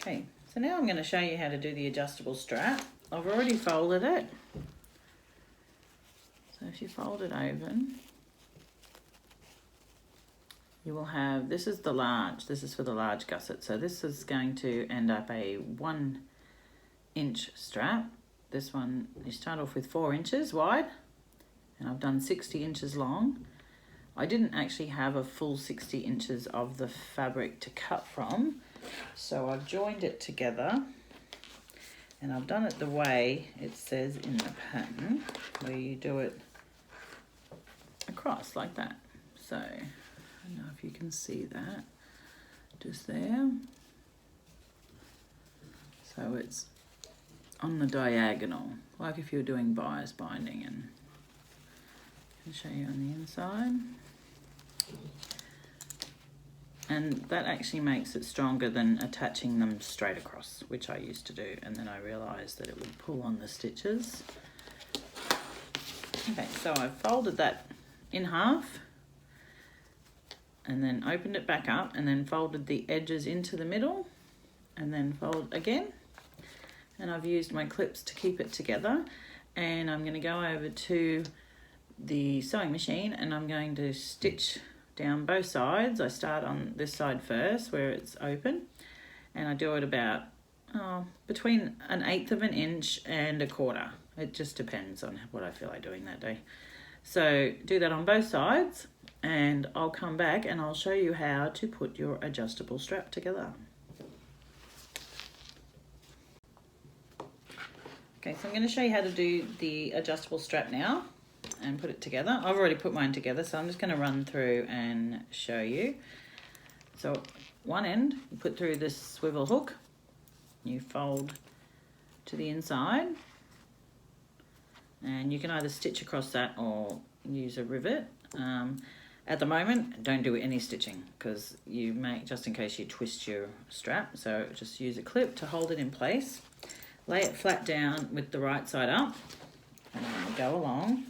Okay, so now I'm going to show you how to do the adjustable strap. I've already folded it. So if you fold it open, you will have, this is the large, this is for the large gusset. So this is going to end up a 1 inch strap. This one, you start off with 4 inches wide, and I've done 60 inches long. I didn't actually have a full 60 inches of the fabric to cut from, so I've joined it together, and I've done it the way it says in the pattern, where you do it across like that. So I don't know if you can see that just there. So it's on the diagonal, like if you're doing bias binding, and I can show you on the inside. And that actually makes it stronger than attaching them straight across, which I used to do, and then I realized that it would pull on the stitches. Okay, so I folded that in half and then opened it back up and then folded the edges into the middle and then fold again. And I've used my clips to keep it together, and I'm going to go over to the sewing machine and I'm going to stitch down both sides. I start on this side first where it's open, and I do it about between 1/8 of an inch and 1/4. It just depends on what I feel like doing that day. So do that on both sides, and I'll come back and I'll show you how to put your adjustable strap together. Okay, so I'm going to show you how to do the adjustable strap now and put it together. I've already put mine together, so I'm just going to run through and show you. So one end, you put through this swivel hook, you fold to the inside, and you can either stitch across that or use a rivet. At the moment, don't do any stitching because you may, just in case you twist your strap, so just use a clip to hold it in place. Lay it flat down with the right side up, and go along.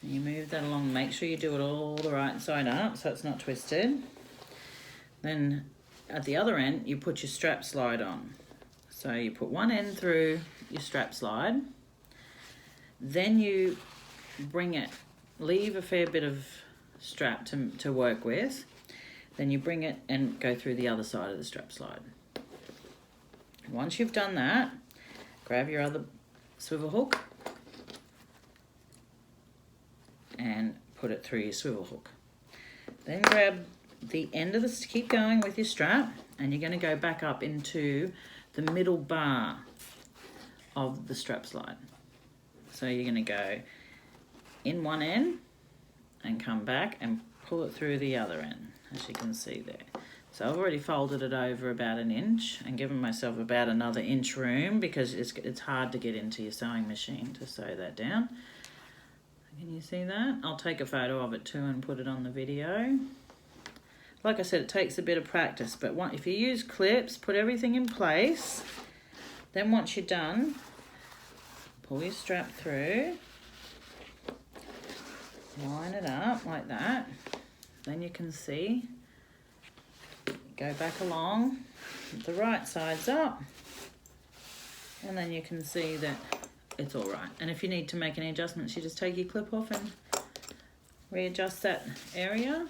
You move that along, make sure you do it all the right side up so it's not twisted. Then at the other end, you put your strap slide on. So you put one end through your strap slide, then you bring it, leave a fair bit of strap to work with, then you bring it and go through the other side of the strap slide. Once you've done that, grab your other swivel hook and put it through your swivel hook. Then grab the end of this, keep going with your strap, and you're going to go back up into the middle bar of the strap slide. So you're going to go in one end and come back and pull it through the other end, as you can see there. So I've already folded it over about 1 inch and given myself about another inch room because it's hard to get into your sewing machine to sew that down. Can you see that? I'll take a photo of it too and put it on the video. Like I said, it takes a bit of practice, but if you use clips, put everything in place. Then once you're done, pull your strap through, line it up like that. Then you can see, go back along, the right side's up, and then you can see that it's all right. And if you need to make any adjustments, you just take your clip off and readjust that area.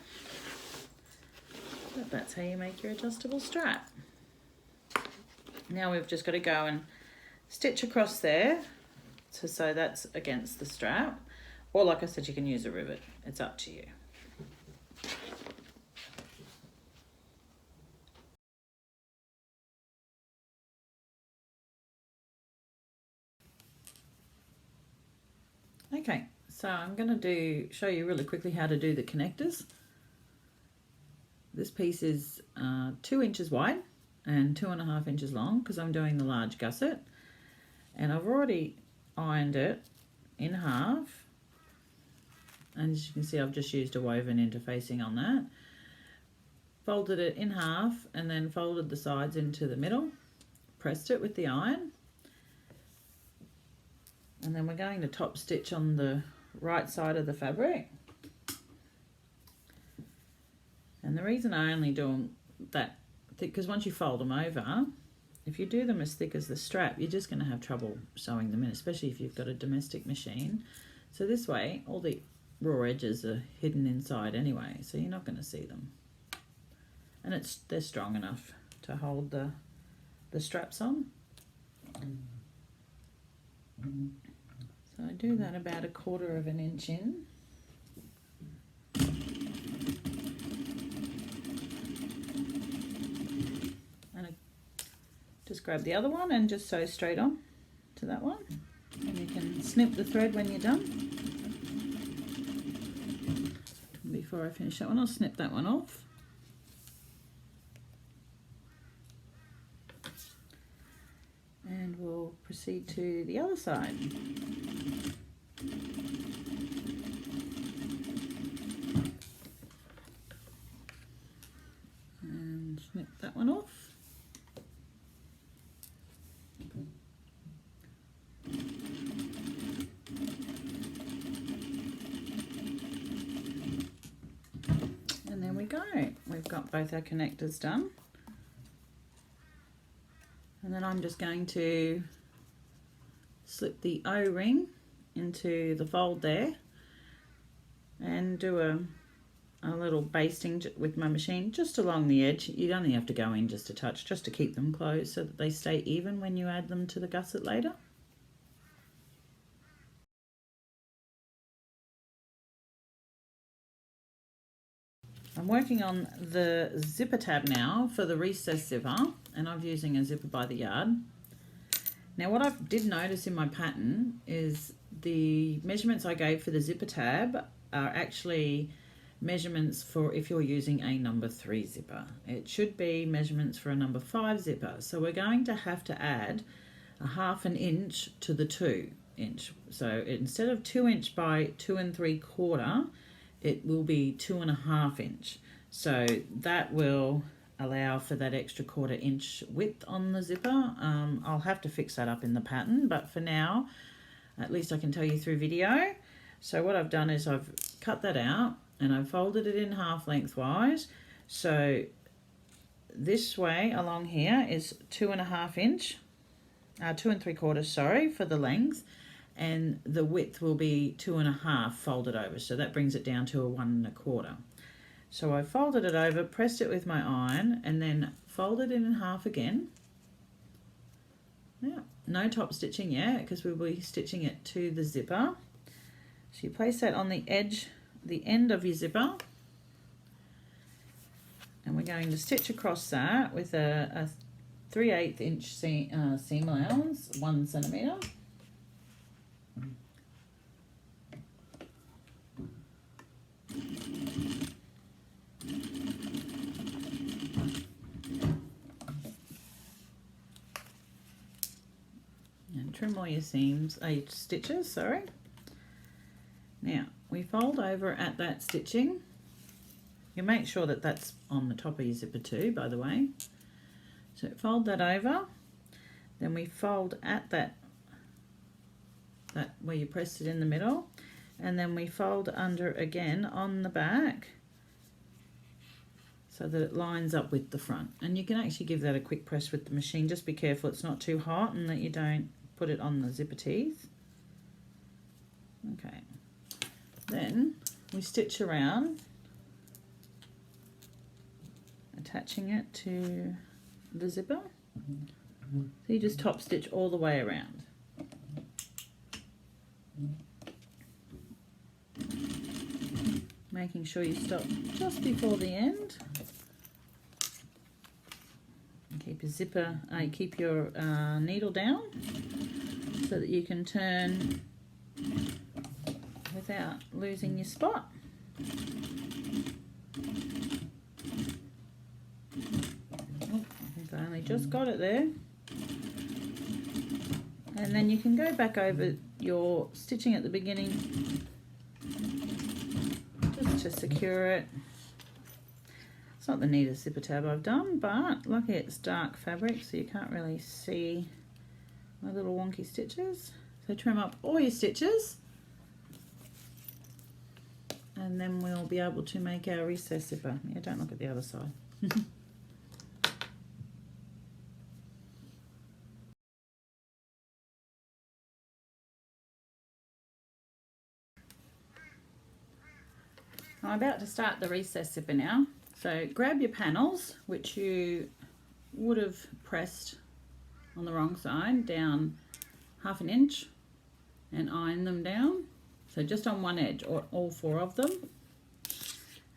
But that's how you make your adjustable strap. Now we've just got to go and stitch across there so that's against the strap, or like I said, you can use a rivet. It's up to you. Okay, so I'm going to show you really quickly how to do the connectors. This piece is 2 inches wide and 2.5 inches long because I'm doing the large gusset, and I've already ironed it in half, and as you can see I've just used a woven interfacing on that. Folded it in half and then folded the sides into the middle, pressed it with the iron, and then we're going to top stitch on the right side of the fabric. And the reason I only do that, because once you fold them over, if you do them as thick as the strap, you're just going to have trouble sewing them in, especially if you've got a domestic machine. So this way, all the raw edges are hidden inside anyway, so you're not going to see them. And they're strong enough to hold the straps on. So I do that about 1/4 of an inch in. And I just grab the other one and just sew straight on to that one. And you can snip the thread when you're done. Before I finish that one, I'll snip that one off. And we'll proceed to the other side. And snip that one off. And there we go. We've got both our connectors done. And then I'm just going to slip the O-ring into the fold there and do a little basting with my machine just along the edge. You only have to go in just a touch, just to keep them closed so that they stay even when you add them to the gusset later. I'm working on the zipper tab now for the recess zipper, and I'm using a zipper by the yard. Now what I did notice in my pattern is the measurements I gave for the zipper tab are actually measurements for if you're using a number 3 zipper. It should be measurements for a number 5 zipper. So we're going to have to add 1/2 inch to the 2 inch. So instead of 2 inch by 2 3/4, it will be 2 1/2 inch. So that will allow for that extra 1/4 inch width on the zipper. I'll have to fix that up in the pattern, but for now, at least I can tell you through video. So what I've done is I've cut that out and I've folded it in half lengthwise. So this way along here is 2 1/2 inch, 2 3/4, sorry, for the length. And the width will be 2 1/2 folded over, so that brings it down to a 1 1/4. So I folded it over, pressed it with my iron, and then folded it in half again. Yeah, no top stitching yet because we'll be stitching it to the zipper. So you place that on the edge, the end of your zipper, and we're going to stitch across that with a 3/8 inch seam allowance, 1 centimetre. And trim all your stitches, sorry. Now, we fold over at that stitching. You make sure that that's on the top of your zipper too, by the way. So fold that over, then we fold at that where you pressed it in the middle, and then we fold under again on the back so that it lines up with the front. And you can actually give that a quick press with the machine. Just be careful it's not too hot and that you don't put it on the zipper teeth. Okay, then we stitch around, attaching it to the zipper. So you just top stitch all the way around. Making sure you stop just before the end. And keep your needle down so that you can turn without losing your spot. I only just got it there. And then you can go back over your stitching at the beginning just to secure it. It's not the neatest zipper tab I've done, but lucky it's dark fabric so you can't really see my little wonky stitches. So trim up all your stitches and then we'll be able to make our recess zipper. Yeah, don't look at the other side. I'm about to start the recess zipper now. So grab your panels, which you would have pressed on the wrong side, down 1/2 inch, and iron them down. So just on one edge, or all 4 of them.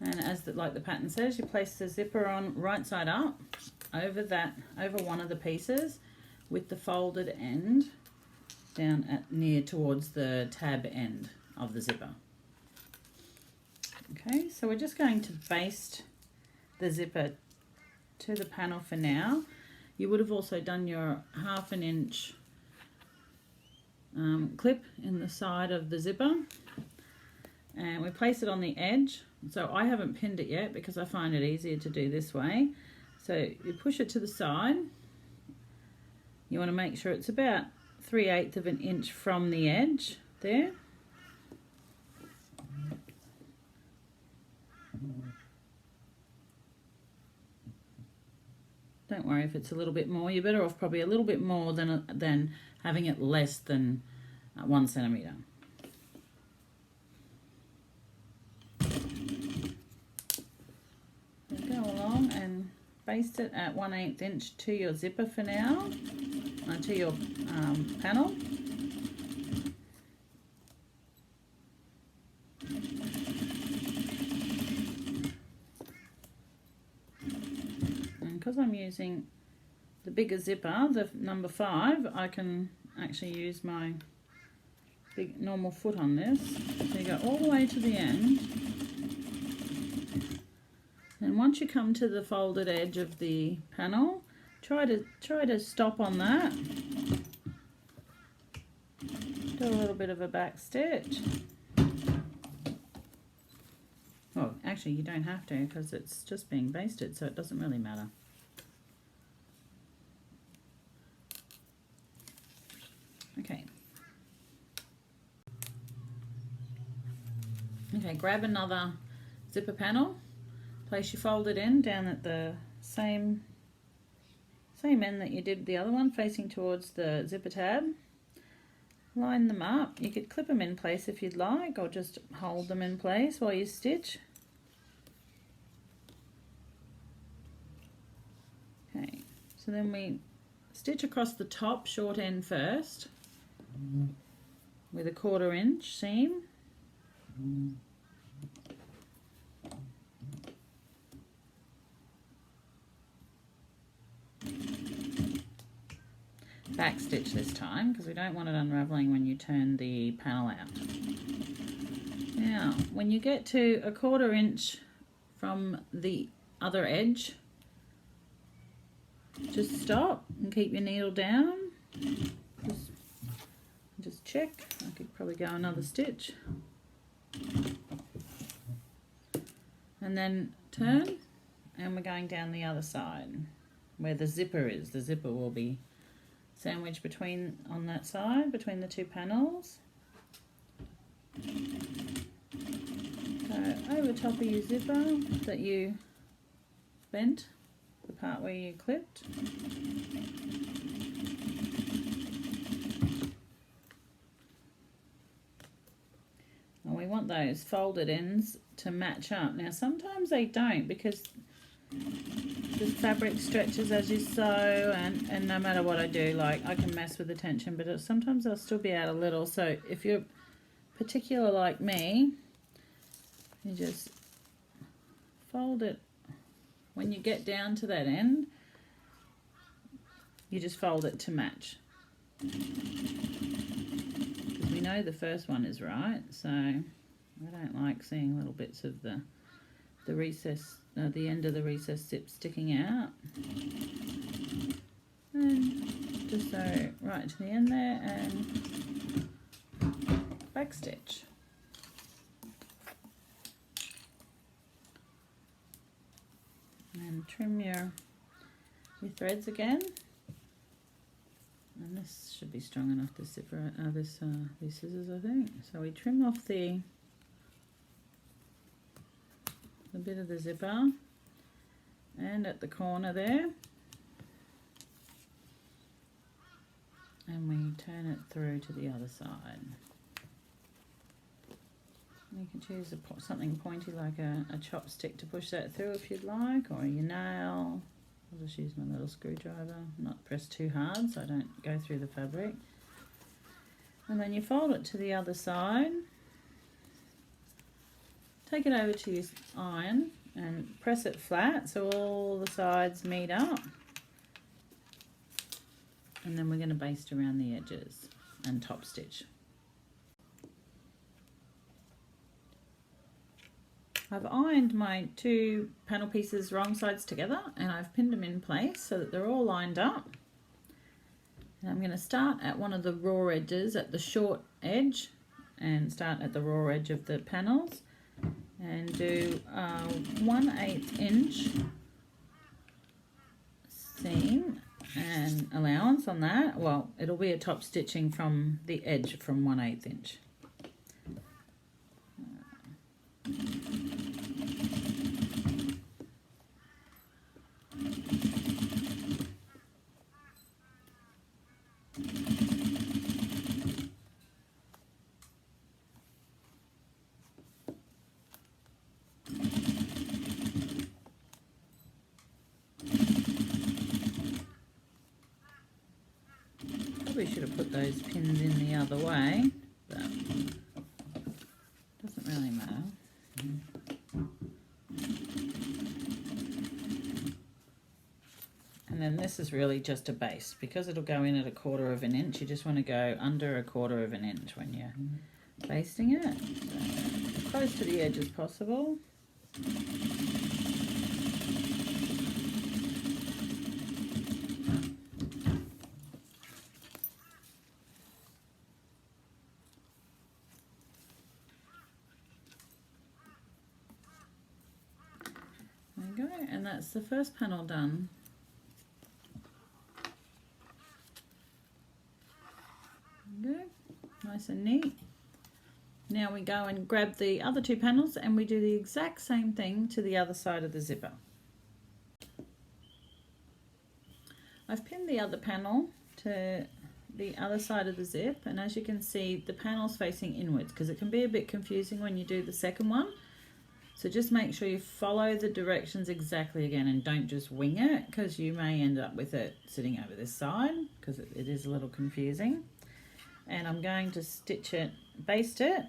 And like the pattern says, you place the zipper on right side up over one of the pieces, with the folded end down near towards the tab end of the zipper. Okay, so we're just going to baste the zipper to the panel for now. You would have also done your 1/2 inch clip in the side of the zipper, and we place it on the edge. So I haven't pinned it yet because I find it easier to do this way. So you push it to the side. You want to make sure it's about 3/8 of an inch from the edge there. Don't worry if it's a little bit more. You're better off probably a little bit more than having it less than 1 centimetre. Go along and baste it at 1/8 inch to your zipper for now, to your panel. And because I'm using the bigger zipper, the number 5, I can actually use my big normal foot on this. So you go all the way to the end. And once you come to the folded edge of the panel, try to stop on that. Do a little bit of a back stitch. Well, actually you don't have to because it's just being basted, so it doesn't really matter. Okay. Okay, grab another zipper panel. Place your folded end down at the same end that you did the other one, facing towards the zipper tab. Line them up. You could clip them in place if you'd like, or just hold them in place while you stitch. Okay, so then we stitch across the top short end first with a 1/4 inch seam. Back stitch this time because we don't want it unraveling when you turn the panel out. Now when you get to a 1/4 inch from the other edge, just stop and keep your needle down. Just check. I could probably go another stitch. And then turn, and we're going down the other side where the zipper is. The zipper will be sandwiched on that side between the 2 panels. Go over top of your zipper that you bent, the part where you clipped. And we want those folded ends to match up. Now sometimes they don't because the fabric stretches as you sew, and no matter what I do, like I can mess with the tension, but sometimes I'll still be out a little. So if you're particular like me, you just fold it. When you get down to that end, you just fold it to match. Because we know the first one is right, so I don't like seeing little bits of the recess, the end of the recess zip sticking out. And just sew right to the end there and back stitch. And trim your threads again. And this should be strong enough, this zipper, these scissors, I think. So we trim off the bit of the zipper and at the corner there, and we turn it through to the other side. You can choose something pointy like a chopstick to push that through if you'd like, or your nail. I'll just use my little screwdriver, not press too hard so I don't go through the fabric. And then you fold it to the other side. Take it over to your iron and press it flat so all the sides meet up. And then we're going to baste around the edges and top stitch. I've ironed my two panel pieces wrong sides together and I've pinned them in place so that they're all lined up. And I'm going to start at one of the raw edges at the short edge and start at the raw edge of the panels and do a 1/8 inch seam and allowance on that. Well, it'll be a top stitching from the edge from 1/8 inch. Probably should have put those pins in the other way, but doesn't really matter. And then this is really just a base because it'll go in at 1/4 inch. You just want to go under 1/4 inch when you're basting it, so as close to the edge as possible. There we go, and that's the first panel done. There we go, nice and neat. Now we go and grab the other two panels and we do the exact same thing to the other side of the zipper. I've pinned the other panel to the other side of the zip, and as you can see the panel's facing inwards because it can be a bit confusing when you do the second one. So just make sure you follow the directions exactly again and don't just wing it because you may end up with it sitting over this side because it is a little confusing. And I'm going to stitch it, baste it,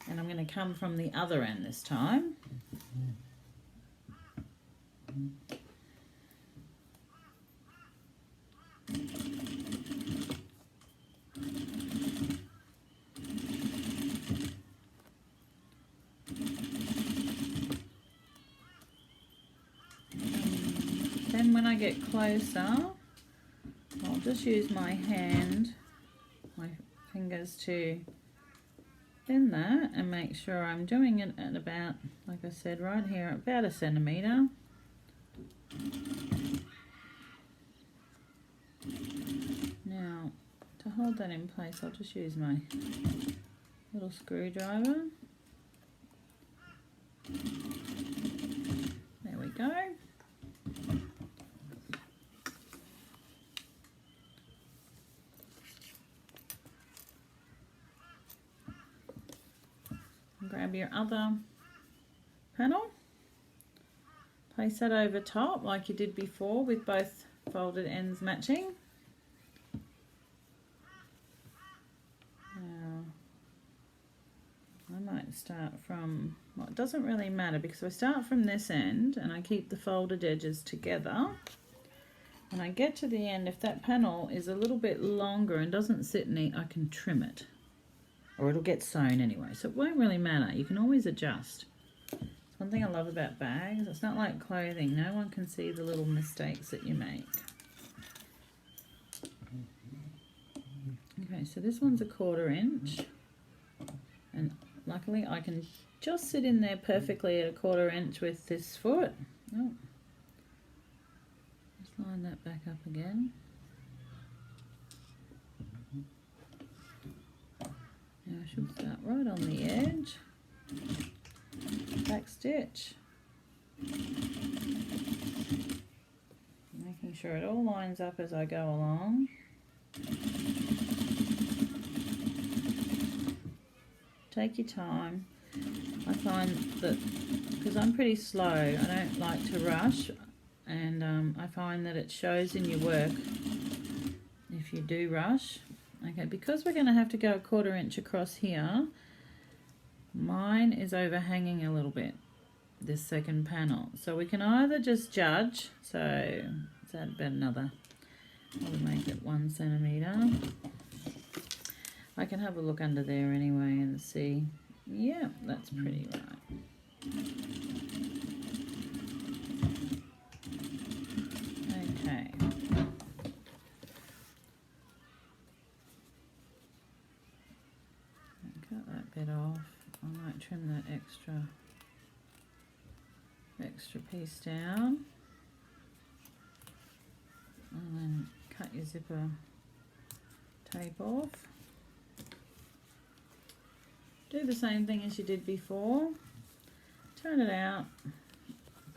and I'm going to come from the other end this time. Then when I get closer, I'll just use my hand, my fingers to pin that and make sure I'm doing it at about, like I said, right here, about 1 centimetre. Now, to hold that in place, I'll just use my little screwdriver. There we go. Grab your other panel, place that over top like you did before with both folded ends matching. Now I might start from, well, it doesn't really matter because I start from this end and I keep the folded edges together. When I get to the end, if that panel is a little bit longer and doesn't sit neat, I can trim it. Or it'll get sewn anyway, so it won't really matter. You can always adjust. It's one thing I love about bags. It's not like clothing. No one can see the little mistakes that you make. Okay, so this one's 1/4 inch. And luckily I can just sit in there perfectly at 1/4 inch with this foot. Oh. Just line that back up again. Now I should start right on the edge, back stitch, making sure it all lines up as I go along. Take your time. I find that because I'm pretty slow, I don't like to rush, and I find that it shows in your work if you do rush. Okay, because we're going to have to go 1/4 inch across here, mine is overhanging a little bit, this second panel. So we can either just judge, so let's add about another, I'll make it 1 centimetre. I can have a look under there anyway and see, yeah, that's pretty right. Okay. Cut that bit off. I might trim that extra piece down. And then cut your zipper tape off. Do the same thing as you did before. Turn it out.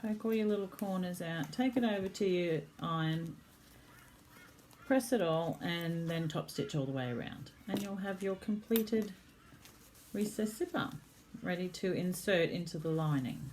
Poke all your little corners out. Take it over to your iron. Press it all and then top stitch all the way around. And you'll have your completed recessed zipper ready to insert into the lining.